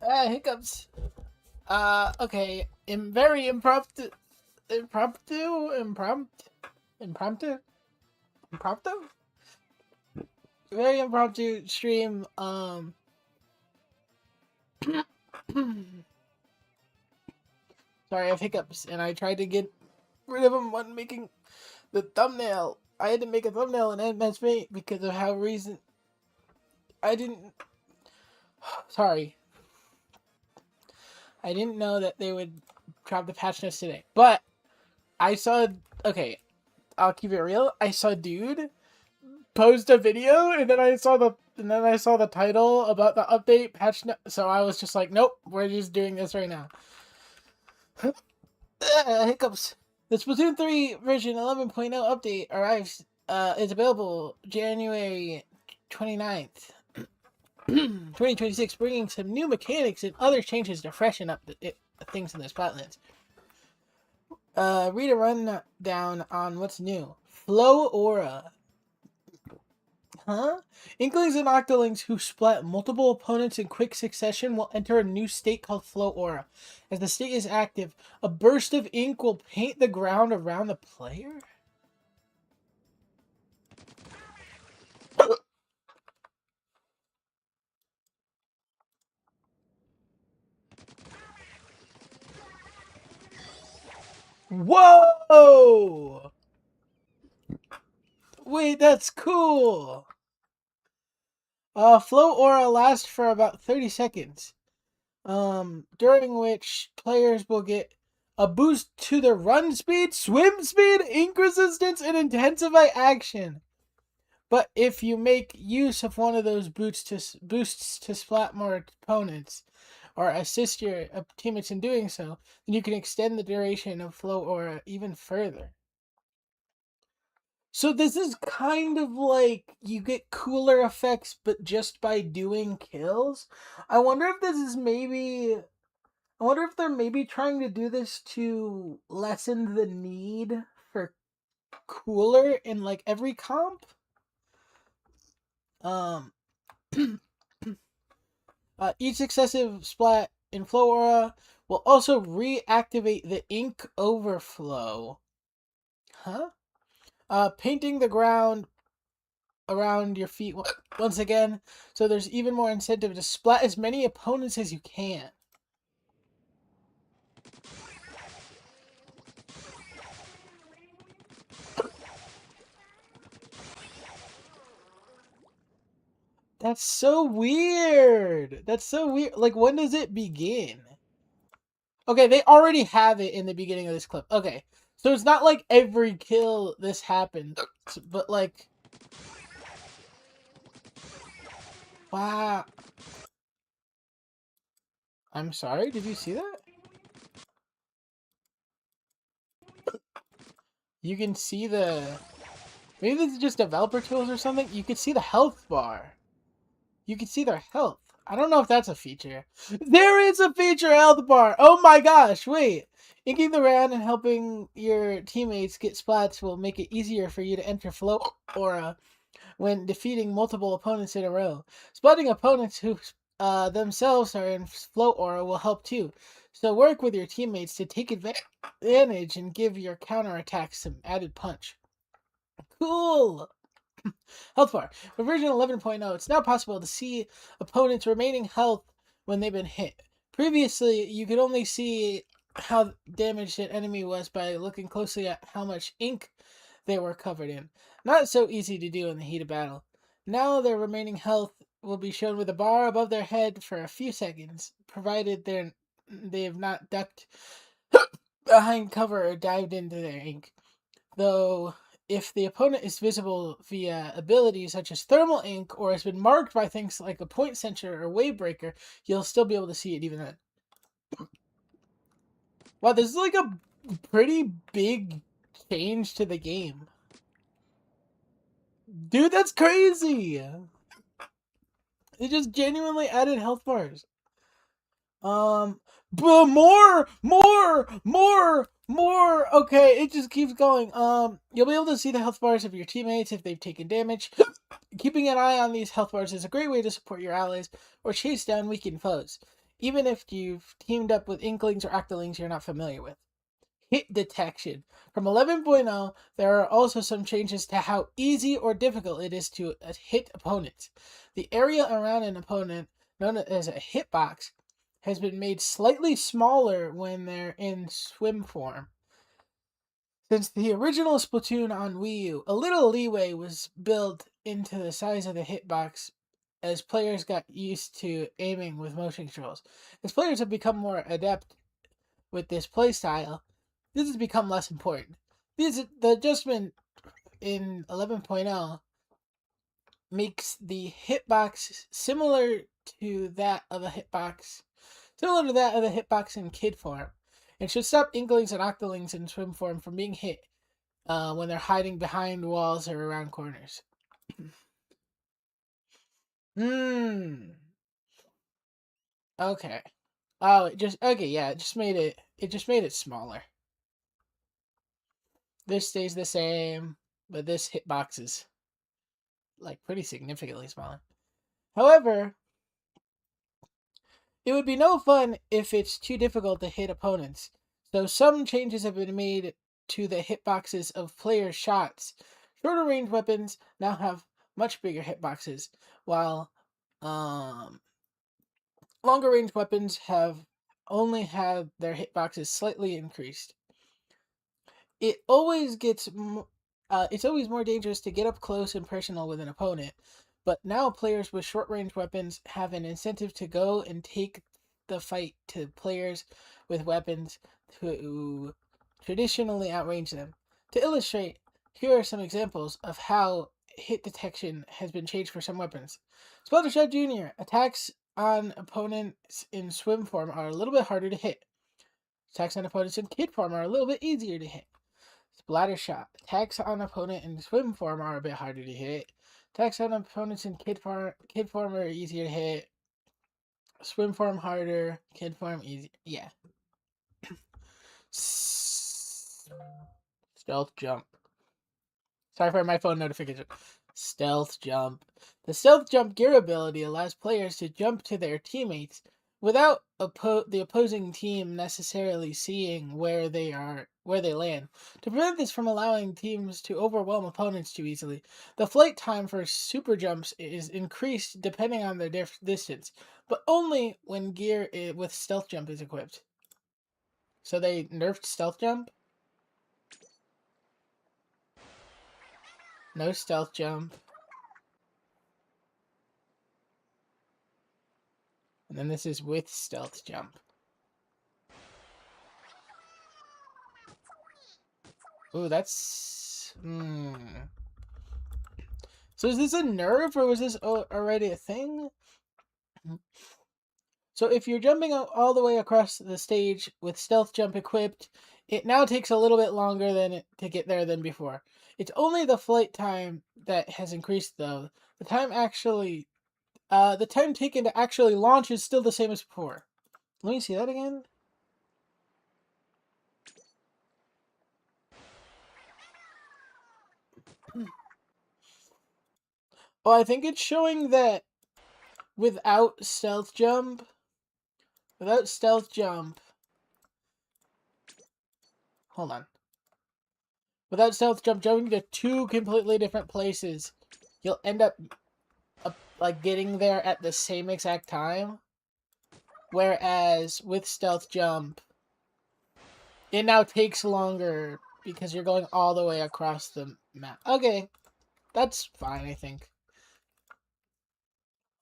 Hiccups. Okay. Very impromptu, very impromptu stream. Sorry, I have hiccups, and I tried to get rid of them when making the thumbnail. I had to make a thumbnail in MS Paint because of how reason I didn't. Sorry, I didn't know that they would drop the patch notes today, but I saw. Okay, I'll keep it real. I saw dude post a video, and then I saw the title about the update patch. So I was just like, nope, we're just doing this right now. Hiccups. The Splatoon 3 version 11.0 update arrives. Is available January 29th, 2026, bringing some new mechanics and other changes to freshen up things in the Splatlands. Read a rundown on what's new. Flow Aura. Huh? Inklings and Octolings who splat multiple opponents in quick succession will enter a new state called Flow Aura. As the state is active, a burst of ink will paint the ground around the player? Whoa! Wait, that's cool! Flow Aura lasts for about 30 seconds. During which players will get a boost to their run speed, swim speed, ink resistance, and intensify action. But if you make use of one of those boosts to splat more opponents, or assist your teammates in doing so, then you can extend the duration of Flow Aura even further. So this is kind of like you get cooler effects, but just by doing kills. I wonder if this is maybe. I wonder if they're maybe trying to do this to lessen the need for cooler in like every comp. Um, each successive splat in Flow Aura will also reactivate the ink overflow. Huh? Painting the ground around your feet once again, so there's even more incentive to splat as many opponents as you can. That's so weird. That's so weird. Like, when does it begin? Okay, they already have it in the beginning of this clip. Okay, so it's not like every kill this happened, but like, wow. I'm sorry, did you see that? You can see the... Maybe this is just developer tools or something? You can see the health bar. You can see their health. I don't know if that's a feature. There is a feature health bar! Oh my gosh, wait! Inking the round and helping your teammates get splats will make it easier for you to enter Flow Aura when defeating multiple opponents in a row. Spotting opponents who themselves are in Flow Aura will help too. So work with your teammates to take advantage and give your counterattacks some added punch. Cool! Health bar. For version 11.0, it's now possible to see opponents' remaining health when they've been hit. Previously, you could only see how damaged an enemy was by looking closely at how much ink they were covered in. Not so easy to do in the heat of battle. Now their remaining health will be shown with a bar above their head for a few seconds, provided they have not ducked behind cover or dived into their ink. Though, if the opponent is visible via abilities such as thermal ink or has been marked by things like a point sensor or wave breaker, you'll still be able to see it even then. Wow, this is like a pretty big change to the game. Dude, that's crazy! It just genuinely added health bars. But more! Okay, it just keeps going. You'll be able to see the health bars of your teammates if they've taken damage. Keeping an eye on these health bars is a great way to support your allies or chase down weakened foes. even if you've teamed up with Inklings or Octolings you're not familiar with. Hit detection. From 11.0, there are also some changes to how easy or difficult it is to hit opponents. The area around an opponent, known as a hitbox, has been made slightly smaller when they're in swim form. Since the original Splatoon on Wii U, a little leeway was built into the size of the hitbox as players got used to aiming with motion controls. As players have become more adept with this playstyle, this has become less important. The adjustment in 11.0 makes the hitbox similar to that of a hitbox in kid form, and should stop Inklings and Octolings in swim form from being hit when they're hiding behind walls or around corners. Okay. Oh, it just okay. Yeah, it just made it smaller. This stays the same, but this hitbox is like pretty significantly smaller. However, it would be no fun if it's too difficult to hit opponents. So some changes have been made to the hitboxes of players' shots. Shorter range weapons now have much bigger hitboxes, while longer range weapons have only had their hitboxes slightly increased. It's always more dangerous to get up close and personal with an opponent, but now players with short range weapons have an incentive to go and take the fight to players with weapons who traditionally outrange them. To illustrate, here are some examples of how hit detection has been changed for some weapons. Splattershot Jr. Attacks on opponents in swim form are a little bit harder to hit. Attacks on opponents in kid form are a little bit easier to hit. Splattershot. Attacks on opponent in swim form are a bit harder to hit. Attacks on opponents in kid form are easier to hit. Swim form harder. Kid form easy. Yeah. Stealth jump. Sorry for my phone notification. Stealth jump. The stealth jump gear ability allows players to jump to their teammates without the opposing team necessarily seeing where they land. To prevent this from allowing teams to overwhelm opponents too easily, the flight time for super jumps is increased depending on their distance, but only when gear with stealth jump is equipped. So they nerfed stealth jump? No stealth jump. And then this is with stealth jump. Ooh, that's... So is this a nerf, or was this already a thing? So if you're jumping all the way across the stage with stealth jump equipped, it now takes a little bit longer to get there than before. It's only the flight time that has increased, though. The time taken to actually launch is still the same as before. Let me see that again. Oh, I think it's showing that without stealth jump, hold on. Without stealth jump, jumping to two completely different places, you'll end up like getting there at the same exact time. Whereas with stealth jump, it now takes longer because you're going all the way across the map. Okay, that's fine, I think.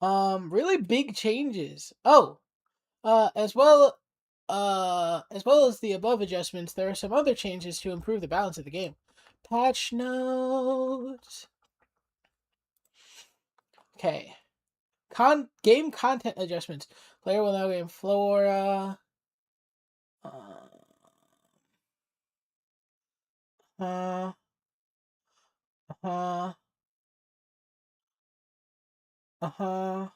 Really big changes. Oh, as well as the above adjustments, there are some other changes to improve the balance of the game. Patch notes. Okay. Game content adjustments. Player will now gain flora. Uh, uh, uh-huh.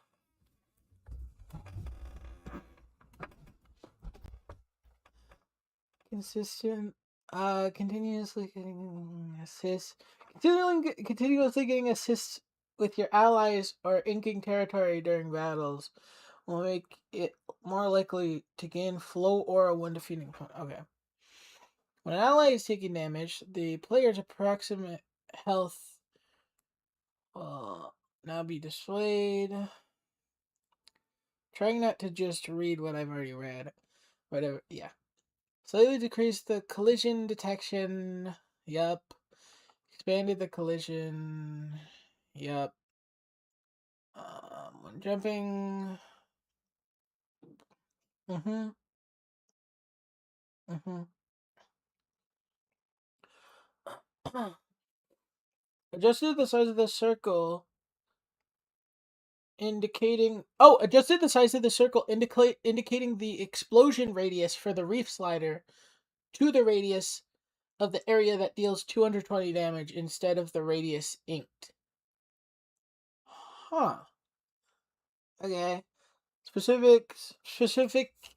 Consistent, continuously getting assists. Continuously getting assists with your allies or inking territory during battles. will make it more likely to gain flow aura when defeating opponent. Okay. When an ally is taking damage, the player's approximate health will now be displayed. Trying not to just read what I've already read. Whatever, yeah. Slightly decreased the collision detection. Yup. Expanded the collision. Yup. When jumping. Mm-hmm. Mm-hmm. Adjusted the size of the circle, adjusted the size of the circle, indicating the explosion radius for the reef slider to the radius of the area that deals 220 damage instead of the radius inked. Huh. Okay.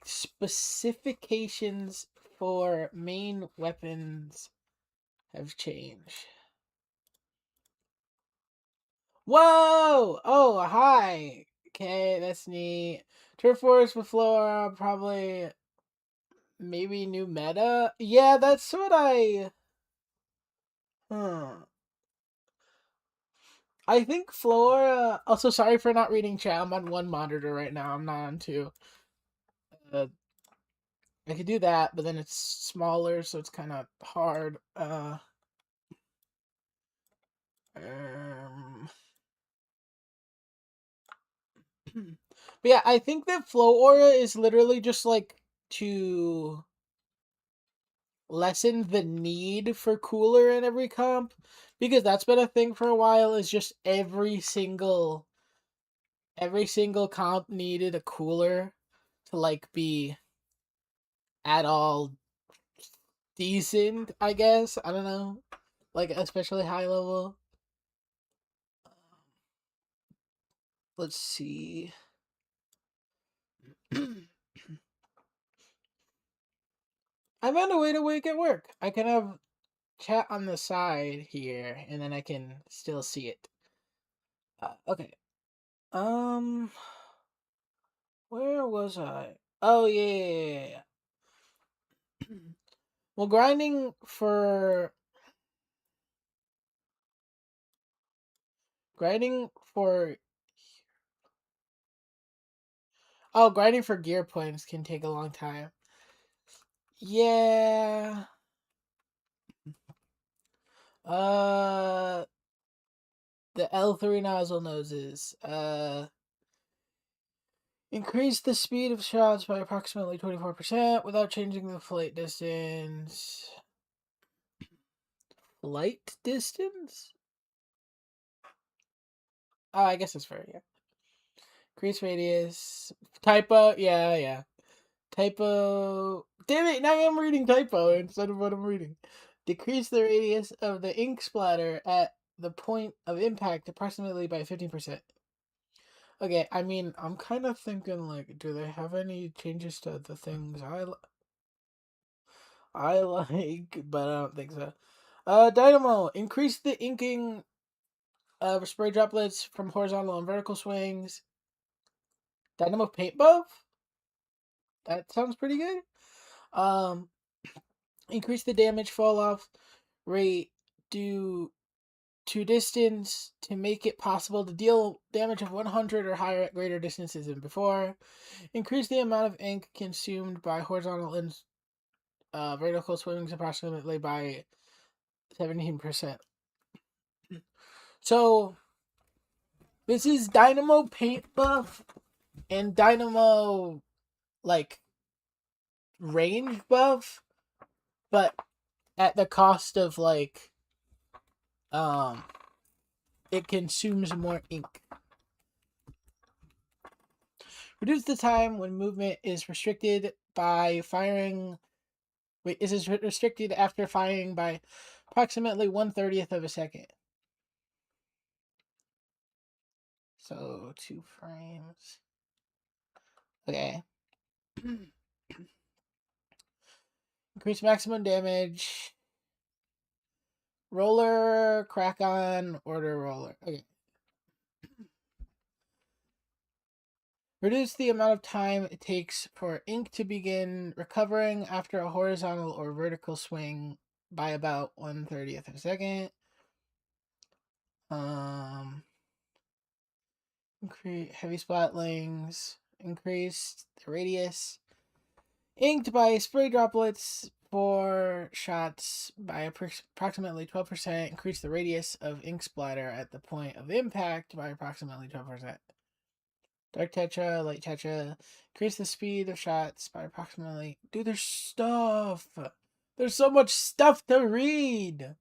Specifications for main weapons have changed. Whoa! Oh, hi. Okay, that's neat. Turf Wars with Flora, probably maybe new meta. Yeah, that's what I. Hmm. I think Flora. Also, sorry for not reading chat. I'm on one monitor right now. I'm not on two. I could do that, but then it's smaller, so it's kind of hard. Um, but yeah, I think that flow aura is literally just like to lessen the need for cooler in every comp, because that's been a thing for a while. Is just every single comp needed a cooler to like be at all decent. I guess I don't know, like especially high level. Let's see. I found a way to make it work. I can have chat on the side here, and then I can still see it. Okay. Um, where was I? Oh yeah. Well, grinding for grinding for gear points can take a long time. Yeah. Uh, the L3 nozzle noses. Increase the speed of shots by approximately 24% without changing the flight distance. Flight distance? Oh, I guess that's fair, yeah. Increase radius. Typo, yeah. Typo. Damn it, now I'm reading typo instead of what I'm reading. Decrease the radius of the ink splatter at the point of impact approximately by 15%. Okay, I mean, I'm kind of thinking, like, do they have any changes to the things I like, but I don't think so. Dynamo, increase the inking of spray droplets from horizontal and vertical swings. Dynamo paint buff? That sounds pretty good. Um, increase the damage fall off rate due to distance to make it possible to deal damage of 100 or higher at greater distances than before. Increase the amount of ink consumed by horizontal and vertical swings approximately by 17%. So this is Dynamo paint buff and Dynamo like range buff, but at the cost of like it consumes more ink. Reduce the time when movement is restricted by firing. Wait, is restricted after firing by approximately 1/30th of a second. So 2 frames. Okay. Increase maximum damage. Roller, crack on, order roller. Okay. Reduce the amount of time it takes for ink to begin recovering after a horizontal or vertical swing by about 1/30th of a second. Increase heavy splatlings. Increase the radius. Inked by spray droplets for shots by approximately 12%. Increase the radius of ink splatter at the point of impact by approximately 12%. Dark tetra, light tetra. Increase the speed of shots by approximately... Dude, there's stuff! There's so much stuff to read!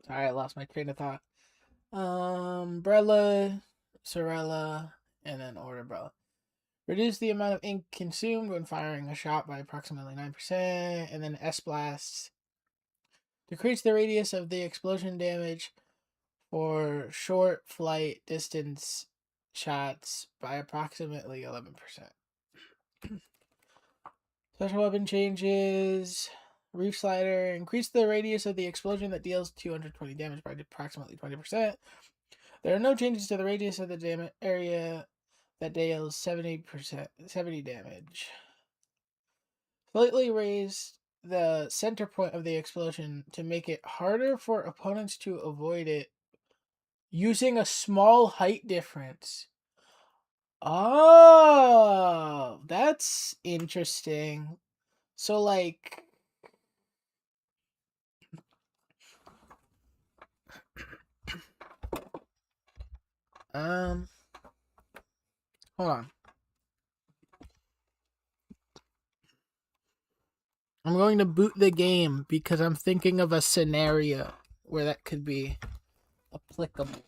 Sorry, I lost my train of thought. Umbrella, Sorella, and then Order Umbrella. Reduce the amount of ink consumed when firing a shot by approximately 9%, and then S-Blasts. Decrease the radius of the explosion damage for short flight distance shots by approximately 11%. Special weapon changes. Reef Slider. Increase the radius of the explosion that deals 220 damage by approximately 20%. There are no changes to the radius of the area that deals 70 damage. Slightly raise the center point of the explosion to make it harder for opponents to avoid it using a small height difference. Oh, that's interesting. So, like... Hold on. I'm going to boot the game because I'm thinking of a scenario where that could be applicable.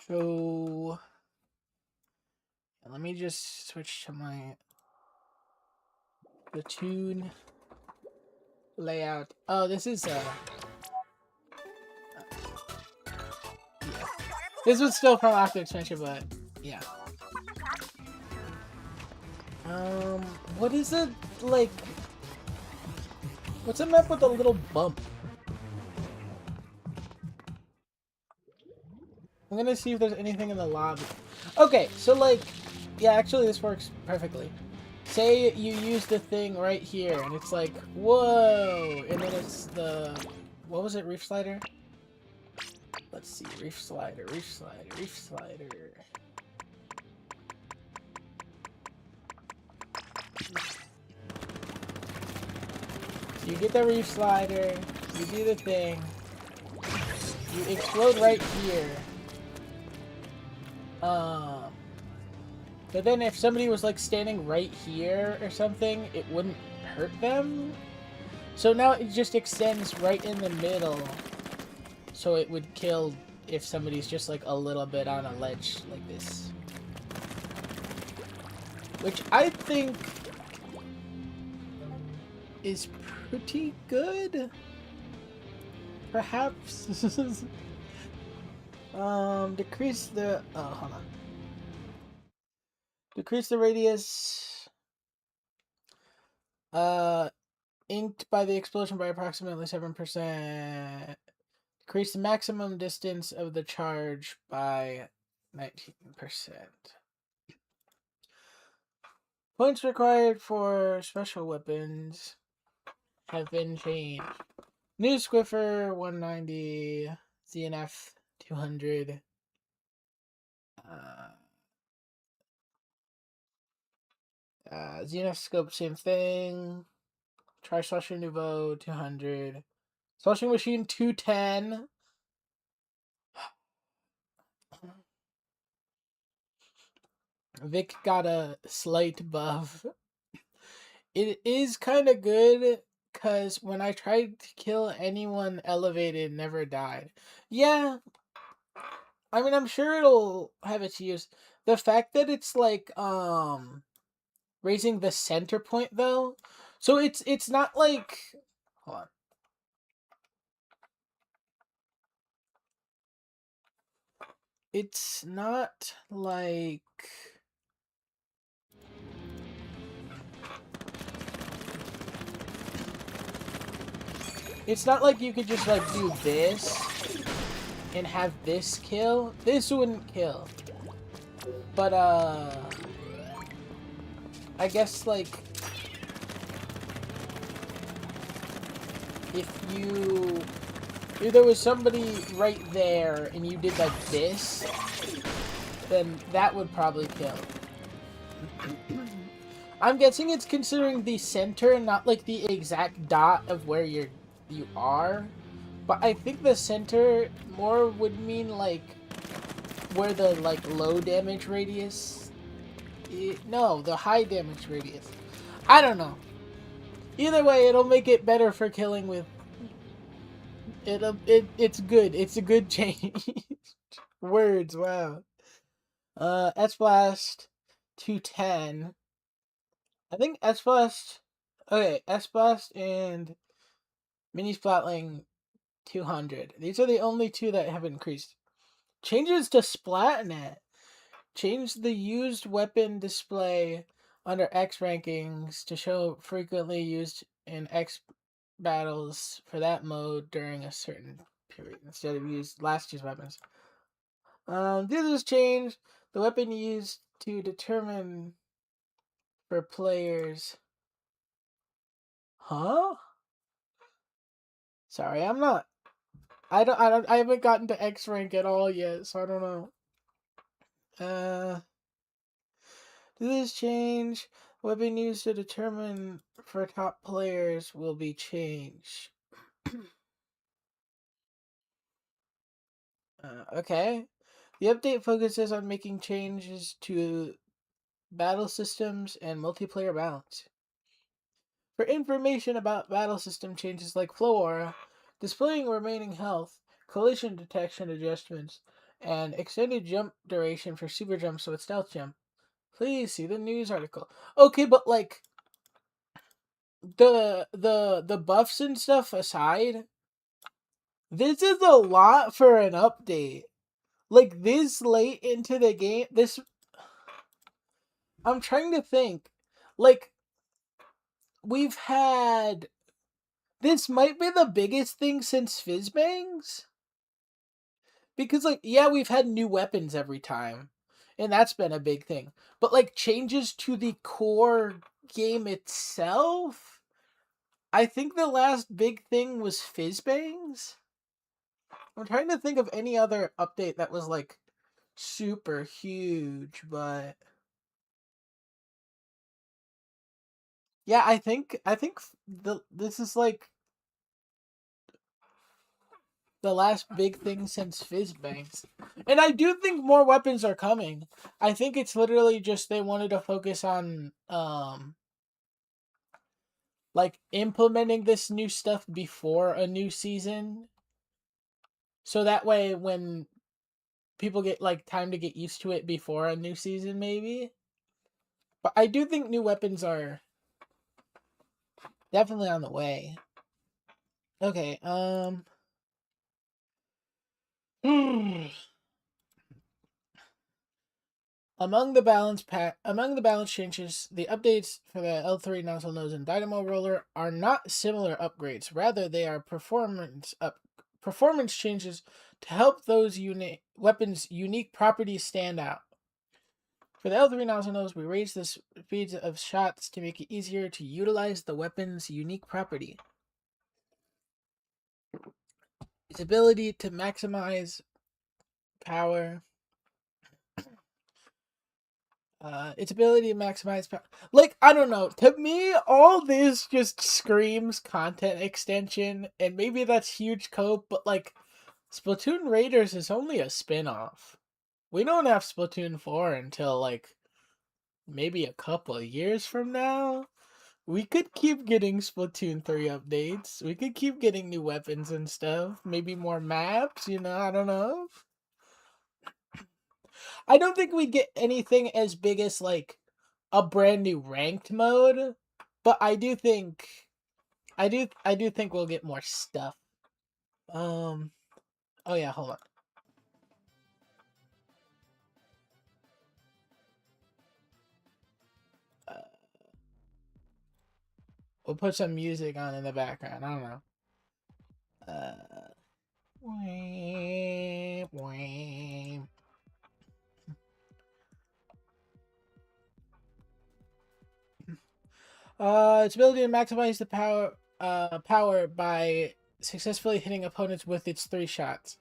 So let me just switch to my Splatoon layout. Oh, this is yeah. This was still from after expansion, but yeah. What is it like? What's a map with a little bump? I'm gonna see if there's anything in the lobby. Okay, so like, yeah, actually this works perfectly. Say you use the thing right here, and it's like, whoa, and then it's the, what was it, Reef Slider? Let's see, Reef Slider, Reef Slider, Reef Slider. So you get the Reef Slider, you do the thing, you explode right here. But then if somebody was like standing right here or something, it wouldn't hurt them. So now it just extends right in the middle. So it would kill if somebody's just like a little bit on a ledge like this. Which I think is pretty good. Perhaps. Decrease the... Oh, hold on. Decrease the radius. Inked by the explosion by approximately 7%. Decrease the maximum distance of the charge by 19%. Points required for special weapons have been changed. New Squiffer 190, ZNF 200. ZNF scope, same thing. Try Slusher Nouveau 200. Slushing Machine 210. Vic got a slight buff. It is kind of good because when I tried to kill anyone elevated, never died. Yeah, I mean, I'm sure it'll have its use. The fact that it's like, raising the center point though. So it's not like, hold on. It's not like, it's not like you could just like do this and have this kill. This wouldn't kill. But I guess like if there was somebody right there and you did like this, then that would probably kill. I'm guessing it's considering the center, not like the exact dot of where you are. But I think the center more would mean like where the like low damage radius. No, the high damage radius. I don't know. Either way, it'll make it better for killing with. It's good. It's a good change. Words, wow. S-Blast 210. I think S-Blast. Okay, S-Blast and Mini Splatling 200. These are the only two that have increased. Changes to Splatnet. Change the used weapon display under X rankings to show frequently used in X battles for that mode during a certain period instead of last year's weapons. This has changed the weapon used to determine for players. Huh? Sorry, I'm not. I haven't gotten to X rank at all yet, so I don't know. This change. Weapon used to determine for top players will be changed. Okay. The update focuses on making changes to battle systems and multiplayer balance. For information about battle system changes like Flow Aura, displaying remaining health, collision detection adjustments, and extended jump duration for super jumps with stealth jump, please see the news article. Okay, but like the buffs and stuff aside, this is a lot for an update. Like this late into the game, I'm trying to think. Like we've had this might be the biggest thing since Fizzbangs. Because like yeah, we've had new weapons every time. And that's been a big thing. But like changes to the core game itself, I think the last big thing was Fizzbangs. I'm trying to think of any other update that was like super huge, but yeah, I think this is like the last big thing since Fizzbangs. And I do think more weapons are coming. I think it's literally just they wanted to focus on like implementing this new stuff before a new season. So that way when people get like time to get used to it before a new season maybe. But I do think new weapons are definitely on the way. Okay, among the balance changes, the updates for the L3 nozzle nose and dynamo roller are not similar upgrades. Rather, they are performance changes to help those weapons' unique properties stand out. For the L3 nozzle nose, we raised the speeds of shots to make it easier to utilize the weapon's unique property. Its ability to maximize power. Its ability to maximize power. Like, I don't know. To me, all this just screams content extension, and maybe that's huge cope, but like, Splatoon Raiders is only a spin-off. We don't have Splatoon 4 until like maybe a couple of years from now. We could keep getting Splatoon 3 updates. We could keep getting new weapons and stuff. Maybe more maps, I don't know. I don't think we'd get anything as big as like a brand new ranked mode, but I do think we'll get more stuff. Oh yeah, hold on. Uh, we'll put some music on in the background. I don't know. Wah, wah. Its ability to maximize the power by successfully hitting opponents with its 3 shots.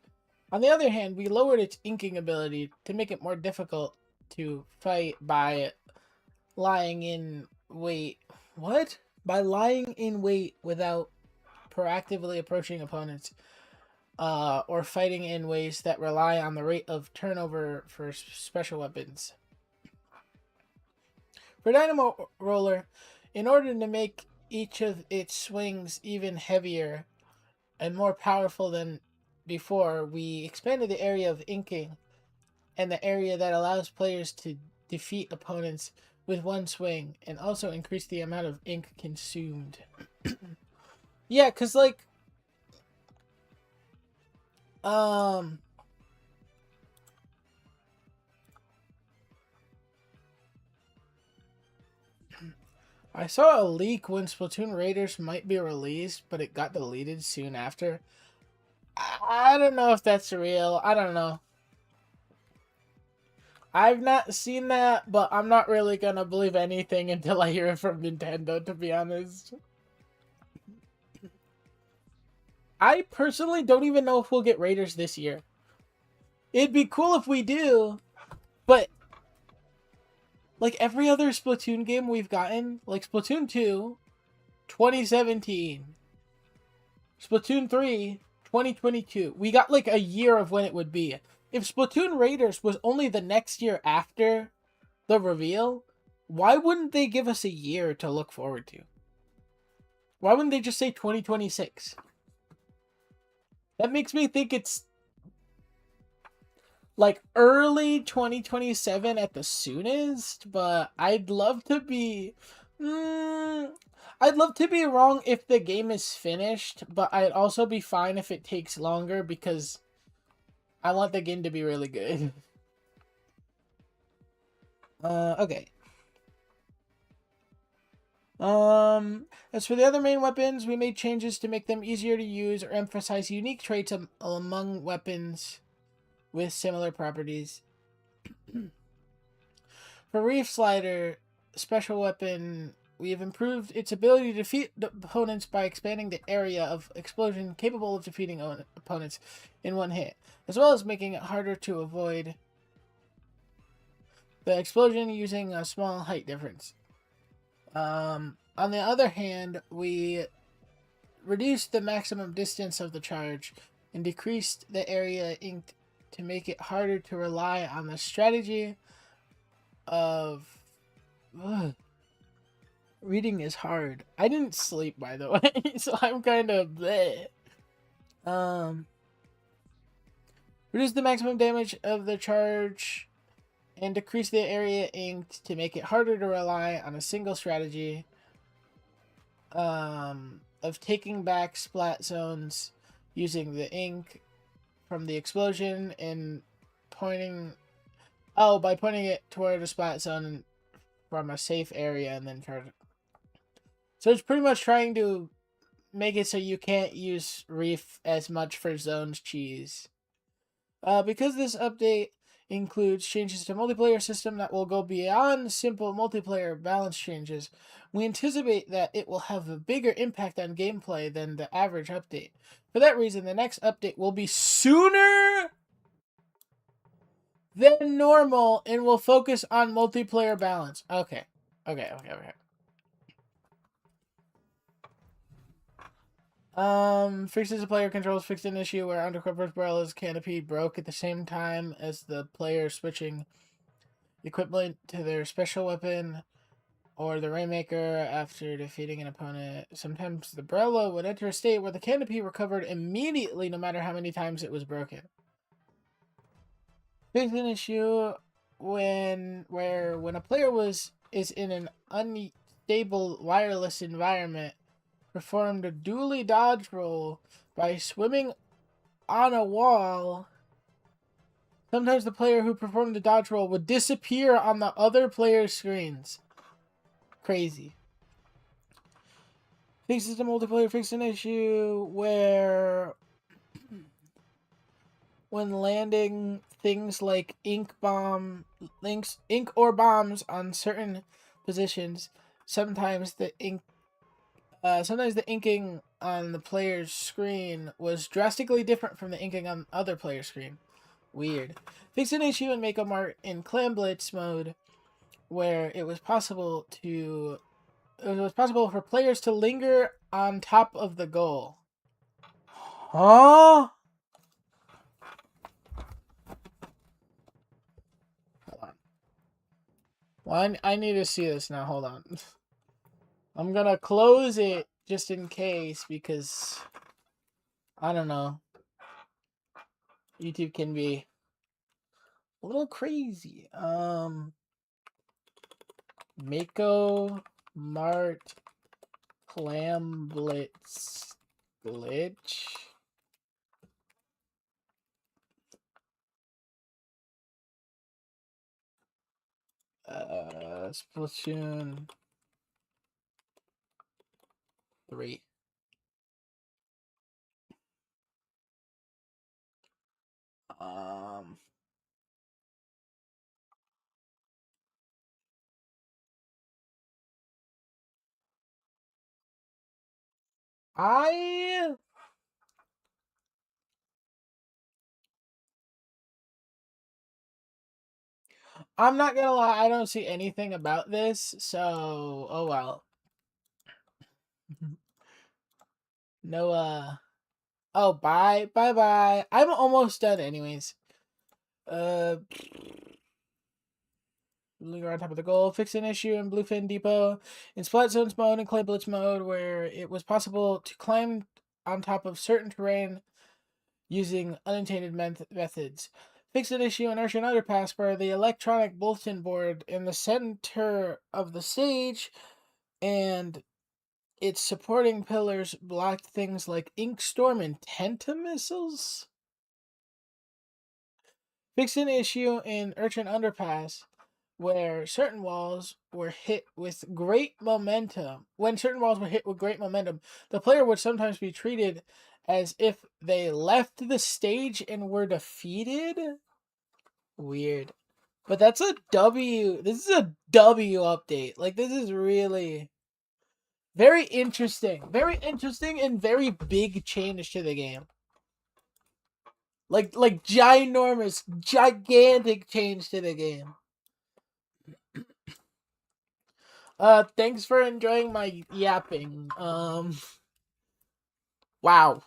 On the other hand, we lowered its inking ability to make it more difficult to fight by lying in wait. What? By lying in wait without proactively approaching opponents, or fighting in ways that rely on the rate of turnover for special weapons. For Dynamo Roller, in order to make each of its swings even heavier and more powerful than before, we expanded the area of inking and the area that allows players to defeat opponents with one swing, and also increased the amount of ink consumed. Yeah, because, like, I saw a leak when Splatoon Raiders might be released, but it got deleted soon after. I don't know if that's real. I don't know. I've not seen that, but I'm not really gonna believe anything until I hear it from Nintendo, to be honest. I personally don't even know if we'll get Raiders this year. It'd be cool if we do, but like every other Splatoon game we've gotten, like Splatoon 2, 2017, Splatoon 3, 2022. We got like a year of when it would be. If Splatoon Raiders was only the next year after the reveal, why wouldn't they give us a year to look forward to? Why wouldn't they just say 2026? That makes me think it's like early 2027 at the soonest, but I'd love to be I'd love to be wrong if the game is finished, but I'd also be fine if it takes longer because I want the game to be really good. Okay. As for the other main weapons, we made changes to make them easier to use or emphasize unique traits among weapons with similar properties. For Reef Slider, special weapon, we have improved its ability to defeat opponents by expanding the area of explosion capable of defeating opponents in one hit, as well as making it harder to avoid the explosion using a small height difference. On the other hand, we reduced the maximum distance of the charge and decreased the area inked to make it harder to rely on the strategy of... Ugh. Reading is hard. I didn't sleep, by the way, so I'm kind of bleh. Reduce the maximum damage of the charge and decrease the area inked to make it harder to rely on a single strategy of taking back splat zones using the ink from the explosion and by pointing it toward a splat zone from a safe area and then charge it. So it's pretty much trying to make it so you can't use Reef as much for zones cheese. Because this update includes changes to multiplayer system that will go beyond simple multiplayer balance changes, we anticipate that it will have a bigger impact on gameplay than the average update. For that reason, the next update will be sooner than normal and will focus on multiplayer balance. Okay. Fixes the player controls fixed an issue where Undercover's Barella's canopy broke at the same time as the player switching equipment to their special weapon or the Rainmaker after defeating an opponent. Sometimes the Barella would enter a state where the canopy recovered immediately no matter how many times it was broken. Fixed an issue when a player was is in an unstable wireless environment performed a dually dodge roll by swimming on a wall. Sometimes the player who performed the dodge roll would disappear on the other player's screens. Crazy. Fixes the multiplayer fixed an issue where when landing things like ink or bombs on certain positions, sometimes the inking on the player's screen was drastically different from the inking on other player's screen. Weird. Fixed an issue in Make a Mart in Clam Blitz mode, where it was possible for players to linger on top of the goal. Huh? Hold on. Well, I need to see this now. Hold on. I'm gonna close it just in case because I don't know. YouTube can be a little crazy. Mako Mart Clam Blitz glitch. Splatoon 3. Um, I'm not gonna lie, I don't see anything about this, so oh well. No, oh, bye. I'm almost done anyways. Linger on top of the goal, fix an issue in Bluefin Depot in Splat Zones mode and Clay Blitz mode where it was possible to climb on top of certain terrain using unintended methods. Fix an issue in Ocean Underpass where the electronic bulletin board in the center of the stage and its supporting pillars blocked things like Ink Storm and Tenta missiles. Fix an issue in Urchin Underpass where certain walls were hit with great momentum. When certain walls were hit with great momentum, the player would sometimes be treated as if they left the stage and were defeated. Weird. But that's a W. This is a W update. Like, this is really very interesting. Very interesting and very big change to the game. Like ginormous, gigantic change to the game. Thanks for enjoying my yapping. Wow.